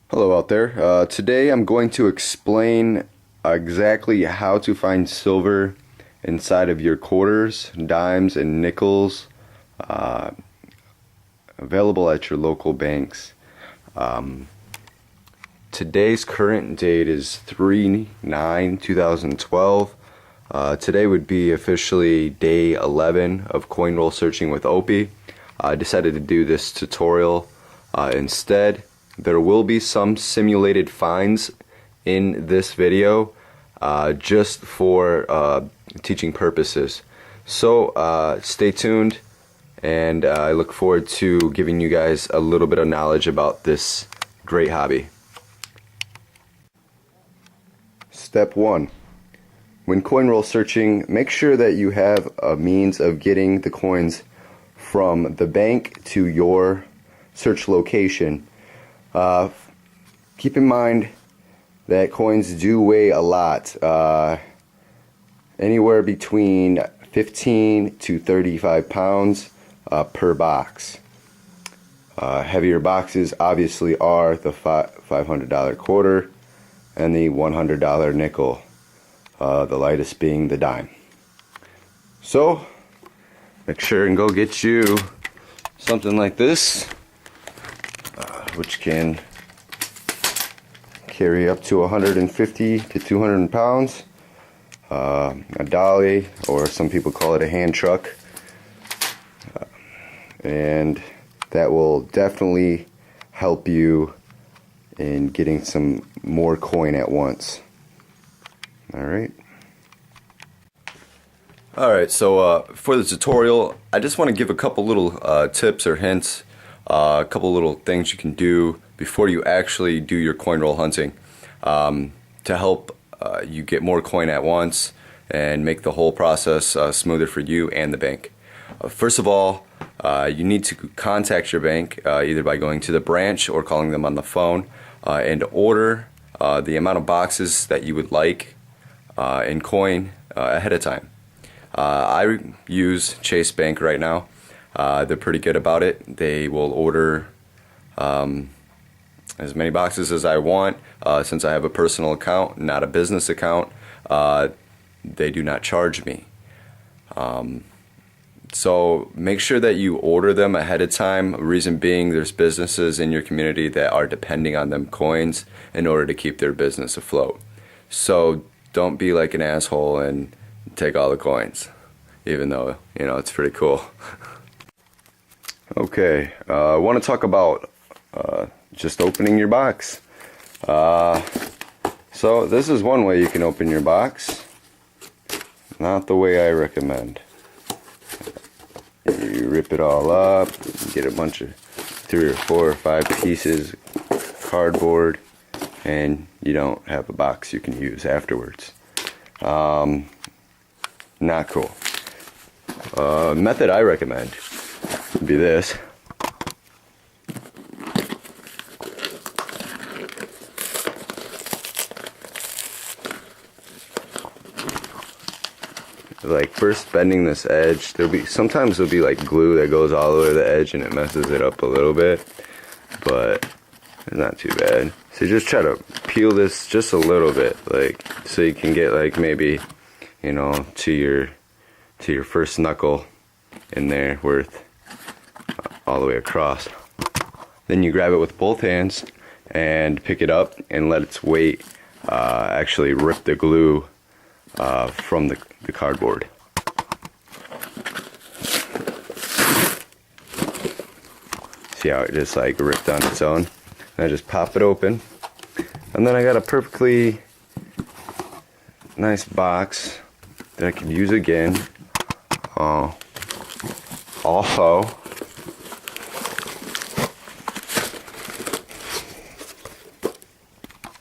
Hello out there. Today I'm going to explain exactly how to find silver inside of your quarters, dimes, and nickels available at your local banks. Today's current date is 3/9/2012. Today would be officially day 11 of coin roll searching with Oppi. I decided to do this tutorial instead. There will be some simulated finds in this video just for teaching purposes. So stay tuned, and I look forward to giving you guys a little bit of knowledge about this great hobby. Step 1. When coin roll searching, make sure that you have a means of getting the coins from the bank to your search location. Keep in mind that coins do weigh a lot, anywhere between 15 to 35 pounds per box. Heavier boxes obviously are the $500 quarter and the $100 nickel, the lightest being the dime. So make sure and go get you something like this, which can carry up to 150 to 200 pounds. A dolly, or some people call it a hand truck, and that will definitely help you in getting some more coin at once. Alright, so for the tutorial, I just want to give a couple little tips or hints, a couple little things you can do before you actually do your coin roll hunting to help you get more coin at once and make the whole process smoother for you and the bank. First of all, you need to contact your bank either by going to the branch or calling them on the phone and order the amount of boxes that you would like in coin ahead of time. I use Chase Bank right now. They're pretty good about it. They will order as many boxes as I want. Since I have a personal account, not a business account, they do not charge me. So make sure that you order them ahead of time. Reason being, there's businesses in your community that are depending on them coins in order to keep their business afloat. So don't be like an asshole and take all the coins, even though, you know, it's pretty cool. Okay, I want to talk about just opening your box. So this is one way you can open your box. Not the way I recommend. You rip it all up, get a bunch of 3 or 4 or 5 pieces of cardboard, and you don't have a box you can use afterwards. Not cool. Method I recommend would be this. Like first bending this edge, sometimes there'll be like glue that goes all the way to the edge and it messes it up a little bit, but it's not too bad. So just try to peel this just a little bit, like so you can get like maybe, you know, to your first knuckle in there worth all the way across. Then you grab it with both hands and pick it up and let its weight actually rip the glue from the cardboard. See how it just like ripped on its own? And I just pop it open, and then I got a perfectly nice box that I can use again. Also,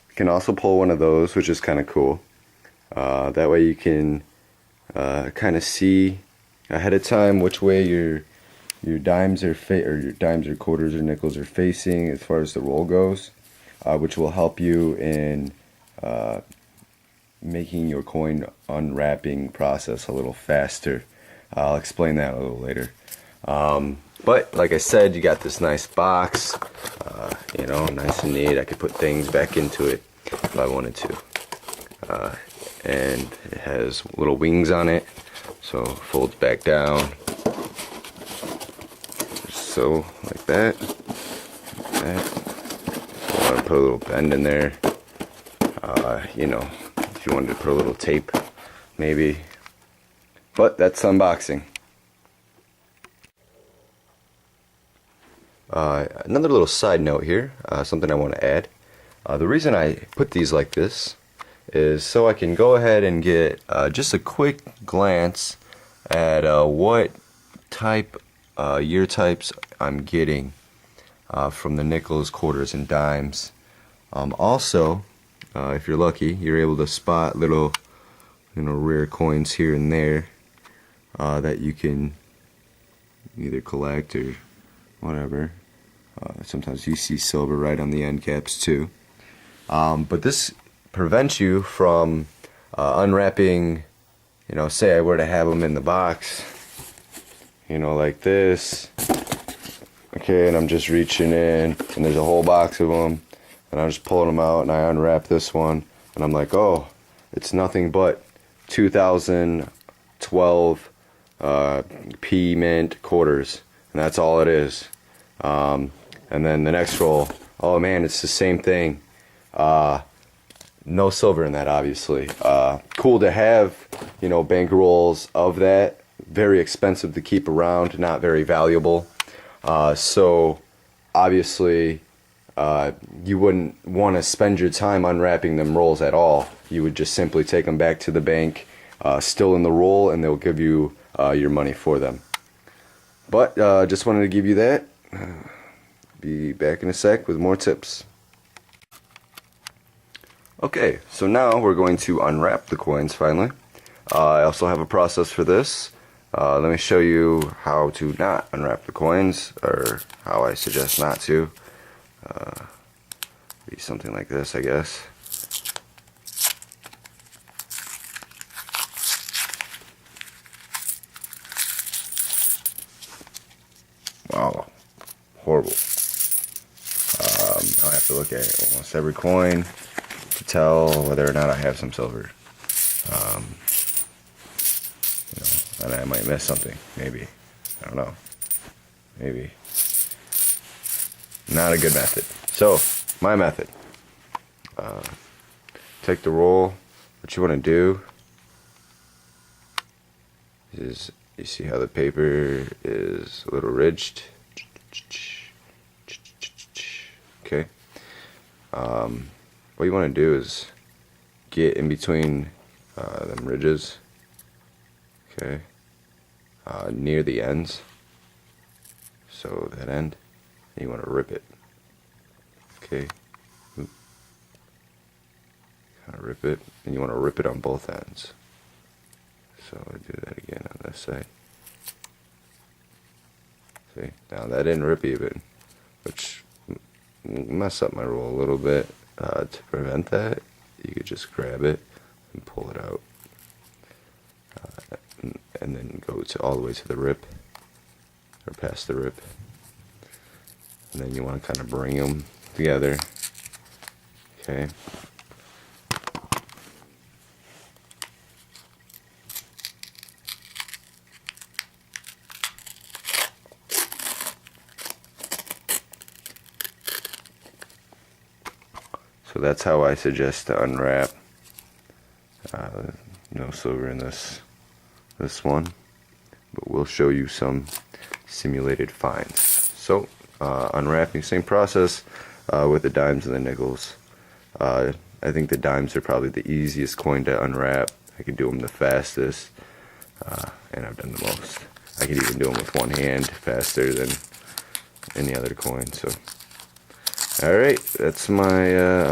you can also pull one of those, which is kind of cool. That way you can kind of see ahead of time which way your dimes or your dimes or quarters or nickels are facing as far as the roll goes, which will help you in making your coin unwrapping process a little faster. I'll explain that a little later. But like I said, you got this nice box, you know, nice and neat. I could put things back into it if I wanted to. And it has little wings on it, so it folds back down. So, like that. Like that. So I want to put a little bend in there. You know, if you wanted to put a little tape, maybe. But that's unboxing. Another little side note here, something I want to add. The reason I put these like this is so I can go ahead and get just a quick glance at what type, year types I'm getting from the nickels, quarters, and dimes. Also, if you're lucky, you're able to spot little, you know, rare coins here and there that you can either collect or whatever. Sometimes you see silver right on the end caps too. But this prevents you from unwrapping, you know, say I were to have them in the box, you know, like this. Okay, and I'm just reaching in, and there's a whole box of them, and I'm just pulling them out, and I unwrap this one, and I'm like, oh, it's nothing but 2012 P Mint quarters, and that's all it is. And then the next roll, oh man, it's the same thing. No silver in that, obviously. Cool to have, you know, bank rolls of that. Very expensive to keep around, not very valuable. So obviously you wouldn't want to spend your time unwrapping them rolls at all. You would just simply take them back to the bank, still in the roll, and they'll give you your money for them. But just wanted to give you that. Be back in a sec with more tips. Okay, so now we're going to unwrap the coins finally. I also have a process for this. Let me show you how to not unwrap the coins, or how I suggest not to. Be something like this, I guess. Wow, horrible. Now I have to look at almost every coin to tell whether or not I have some silver. You know, and I might miss something, maybe. I don't know. Maybe. Not a good method. So, my method. Take the roll. What you want to do is, you see how the paper is a little ridged? Okay. What you want to do is get in between them ridges. Okay. Near the ends. So that end, and you want to rip it. Okay. Kind of rip it, and you want to rip it on both ends. So I do that again on this side. See, now that didn't rip even, which mess up my roll a little bit. To prevent that, you could just grab it and pull it out, and then go to all the way to the rip, or past the rip, and then you want to kind of bring them together. Okay. So that's how I suggest to unwrap. No silver in this one, but we'll show you some simulated finds. So unwrapping, same process with the dimes and the nickels. I think the dimes are probably the easiest coin to unwrap. I can do them the fastest, and I've done the most. I can even do them with one hand faster than any other coin. So. Alright, that's my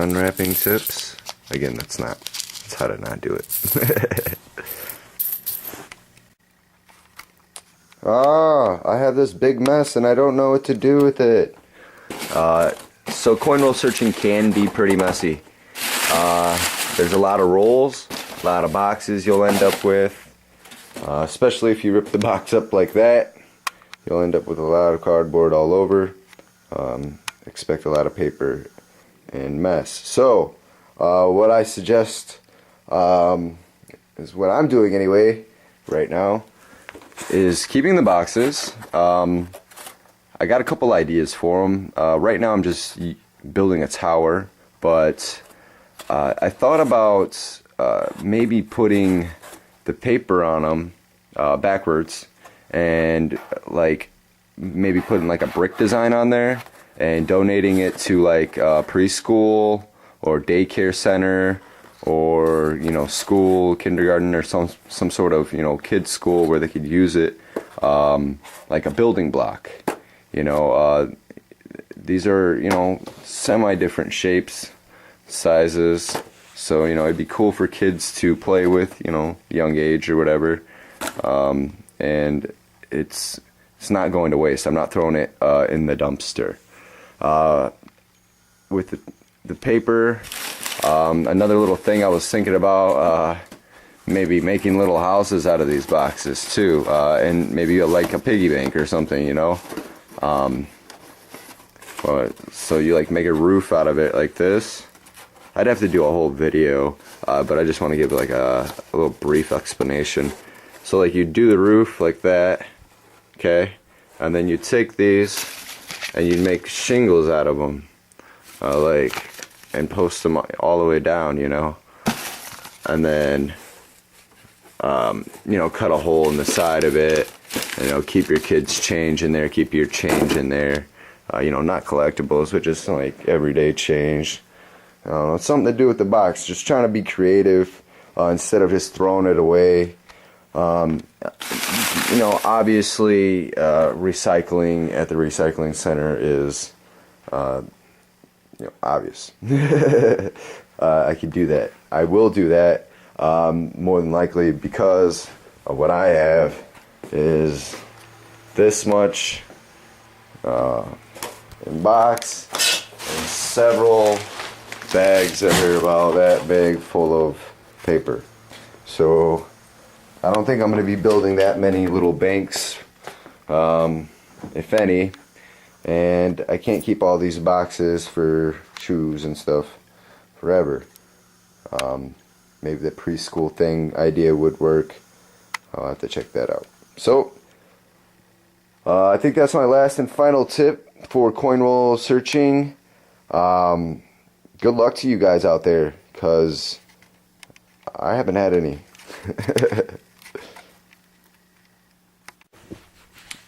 unwrapping tips. Again, that's how to not do it. I have this big mess and I don't know what to do with it. So coin roll searching can be pretty messy. There's a lot of rolls, a lot of boxes you'll end up with, especially if you rip the box up like that. you'll end up with a lot of cardboard all over. Expect a lot of paper and mess. So what I suggest is what I'm doing anyway right now is keeping the boxes. I got a couple ideas for them. Right now I'm just building a tower, but I thought about maybe putting the paper on them backwards, and like maybe putting like a brick design on there and donating it to like a preschool or daycare center, or school, kindergarten, or some sort of kids school where they could use it like a building block. These are semi different shapes, sizes, so it'd be cool for kids to play with, young age or whatever. And it's not going to waste. I'm not throwing it in the dumpster. With the paper, another little thing I was thinking about, maybe making little houses out of these boxes too, and maybe like a piggy bank or something, so you like make a roof out of it like this. I'd have to do a whole video, but I just want to give like a little brief explanation. So like you do the roof like that, okay, and then you take these and you make shingles out of them, and post them all the way down, and then cut a hole in the side of it, keep your kids' change in there, keep your change in there, not collectibles, but just like everyday change. It's something to do with the box, just trying to be creative instead of just throwing it away. Obviously recycling at the recycling center is obvious. I could do that. I will do that more than likely, because of what I have is this much in box and several bags that are about that big full of paper. So I don't think I'm going to be building that many little banks, if any, and I can't keep all these boxes for shoes and stuff forever. Maybe the preschool thing idea would work. I'll have to check that out. So I think that's my last and final tip for coin roll searching. Good luck to you guys out there, because I haven't had any.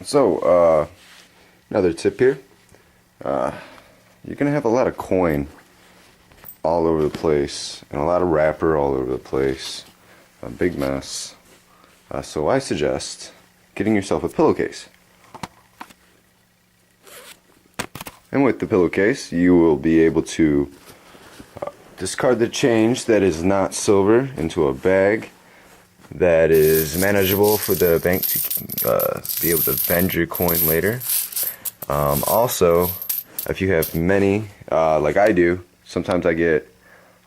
So, another tip here. You're going to have a lot of coin all over the place, and a lot of wrapper all over the place. A big mess. So I suggest getting yourself a pillowcase. And with the pillowcase, you will be able to discard the change that is not silver into a bag that is manageable for the bank to be able to vend your coin later. Also, if you have many, like I do, sometimes I get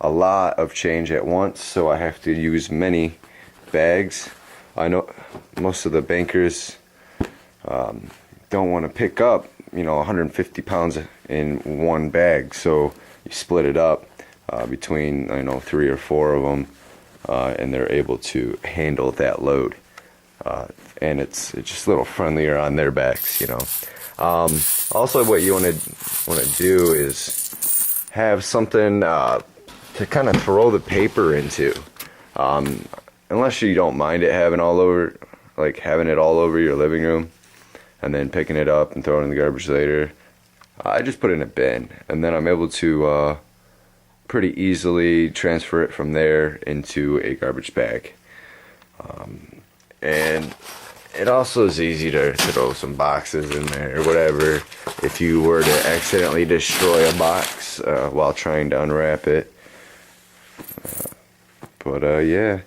a lot of change at once, so I have to use many bags. I know most of the bankers don't want to pick up 150 pounds in one bag, so you split it up between 3 or 4 of them, and they're able to handle that load, and it's just a little friendlier on their backs. Also, what you want to do is have something to kind of throw the paper into, unless you don't mind it having it all over your living room and then picking it up and throwing it in the garbage later. I just put it in a bin, and then I'm able to pretty easily transfer it from there into a garbage bag. And it also is easy to throw some boxes in there or whatever if you were to accidentally destroy a box while trying to unwrap it. Yeah.